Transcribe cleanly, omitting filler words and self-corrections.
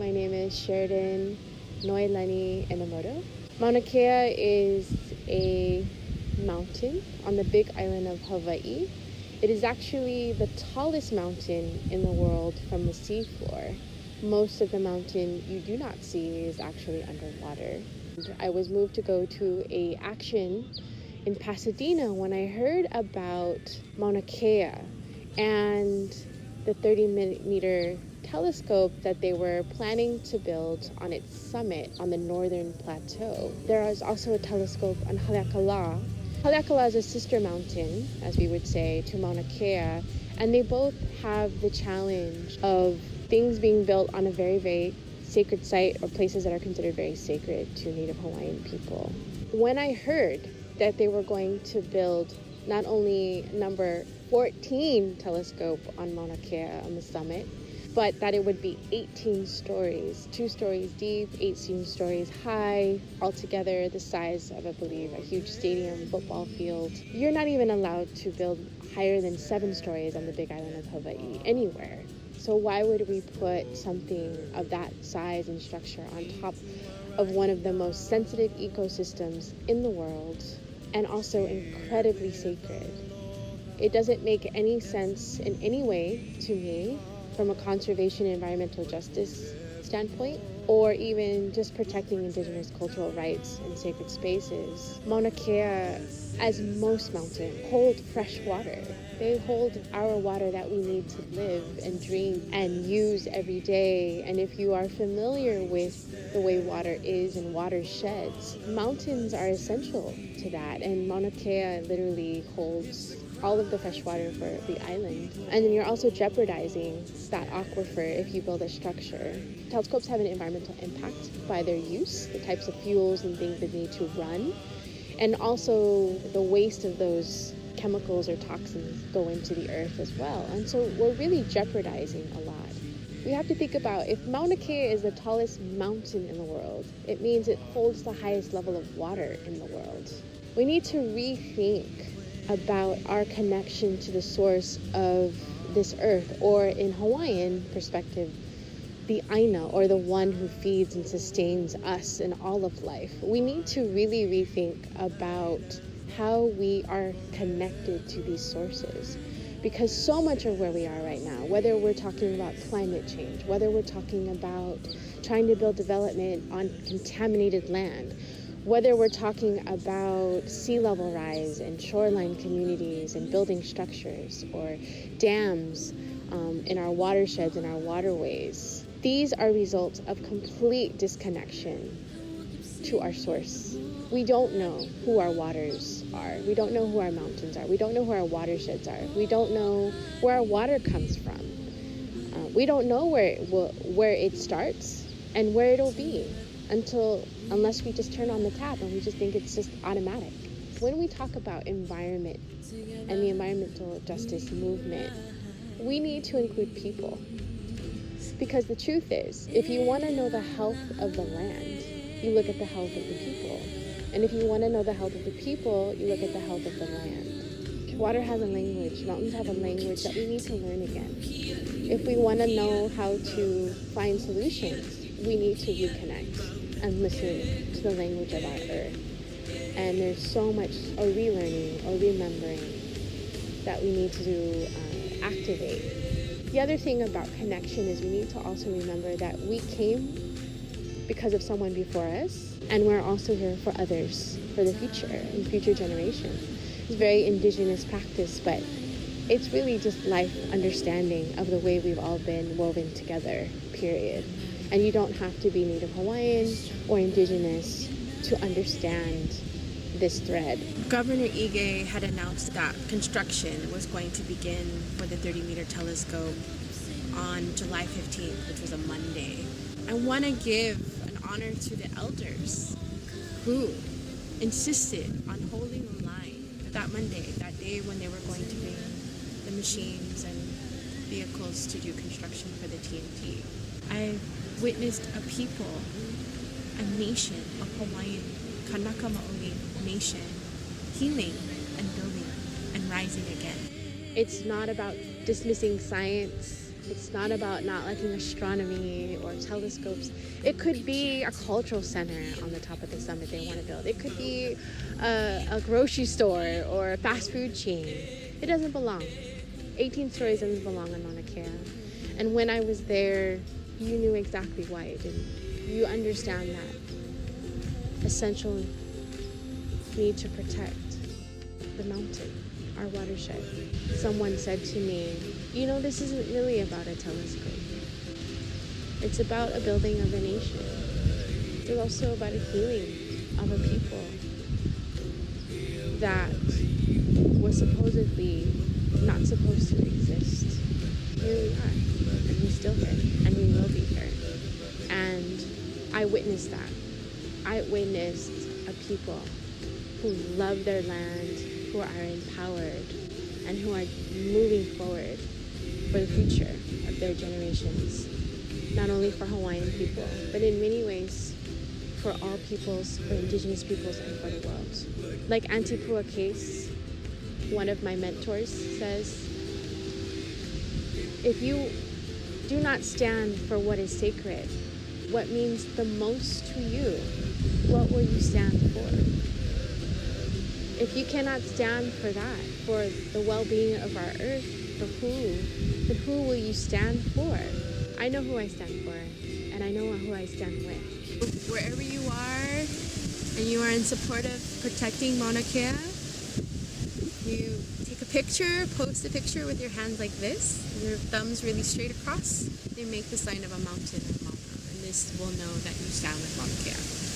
My name is Sheridan Noelani Enomoto. Mauna Kea is a mountain on the big island of Hawai'i. It is actually the tallest mountain in the world from the seafloor. Most of the mountain you do not see is actually underwater. I was moved to go to a action in Pasadena when I heard about Mauna Kea and the 30-meter telescope that they were planning to build on its summit on the northern plateau. There is also a telescope on Haleakala. Haleakala is a sister mountain, as we would say, to Mauna Kea, and they both have the challenge of things being built on a very, very sacred site or places that are considered very sacred to Native Hawaiian people. When I heard that they were going to build not only number 14 telescope on Mauna Kea on the summit, but that it would be 18 stories, 2 stories deep, 18 stories high, altogether the size of, I believe, a huge stadium, football field. You're not even allowed to build higher than 7 stories on the big island of Hawaii anywhere. So why would we put something of that size and structure on top of one of the most sensitive ecosystems in the world, and also incredibly sacred? It doesn't make any sense in any way to me from a conservation and environmental justice standpoint, or even just protecting indigenous cultural rights and sacred spaces. Mauna Kea, as most mountains, hold fresh water. They hold our water that we need to live and drink and use every day. And if you are familiar with the way water is and watersheds, mountains are essential to that. And Mauna Kea literally holds all of the fresh water for the island. And then you're also jeopardizing that aquifer if you build a structure. Telescopes have an environmental impact by their use, the types of fuels and things that need to run, and also the waste of those chemicals or toxins go into the earth as well. And so we're really jeopardizing a lot. We have to think about, if Mauna Kea is the tallest mountain in the world, it means it holds the highest level of water in the world. We need to rethink about our connection to the source of this earth, or in Hawaiian perspective, the Aina, or the one who feeds and sustains us and all of life. We need to really rethink about how we are connected to these sources, because so much of where we are right now, whether we're talking about climate change, whether we're talking about trying to build development on contaminated land, whether we're talking about sea level rise and shoreline communities and building structures or dams in our watersheds and our waterways, these are results of complete disconnection to our source. We don't know who our waters are. We don't know who our mountains are. We don't know who our watersheds are. We don't know where our water comes from. We don't know where it starts and where it'll be unless we just turn on the tap and we just think it's just automatic. When we talk about environment and the environmental justice movement, we need to include people. Because the truth is, if you want to know the health of the land, you look at the health of the people. And if you want to know the health of the people, you look at the health of the land. Water has a language. Mountains have a language that we need to learn again. If we want to know how to find solutions, we need to reconnect and listen to the language of our earth. And there's so much relearning or remembering that we need to activate. The other thing about connection is we need to also remember that we came because of someone before us, and we're also here for others, for the future and future generations. It's very indigenous practice, but it's really just life understanding of the way we've all been woven together, period. And you don't have to be Native Hawaiian or indigenous to understand this thread. Governor Ige had announced that construction was going to begin for the 30-meter telescope on July 15th, which was a Monday. I want to give an honor to the elders who insisted on holding the line that Monday, that day when they were going to bring the machines and vehicles to do construction for the TNT. I witnessed a people, a nation of Hawaiian, Kānaka Maoli nation, healing and building and rising again. It's not about dismissing science It's not about not liking astronomy or telescopes. It could be a cultural center on the top of the summit they want to build. It could be a grocery store or a fast food chain. It doesn't belong. 18 stories doesn't belong on Mauna Kea. And when I was there, you knew exactly why it didn't. You understand that essential need to protect the mountain, our watershed. Someone said to me, you know, this isn't really about a telescope. It's about a building of a nation. It's also about a healing of a people that was supposedly not supposed to exist. Here we are, and we're still here, and we will be here. And I witnessed that. I witnessed a people who love their land, who are empowered, and who are moving forward for the future of their generations. Not only for Hawaiian people, but in many ways for all peoples, for indigenous peoples, and for the world. Like Auntie Pua Case, one of my mentors, says, if you do not stand for what is sacred, what means the most to you, what will you stand for? If you cannot stand for that, for the well-being of our earth, for who, then who will you stand for? I know who I stand for, and I know who I stand with. Wherever you are, and you are in support of protecting Mauna Kea, you take a picture, post a picture with your hands like this, and your thumbs really straight across. They make the sign of a mountain or Mauna, and this will know that you stand with Mauna Kea.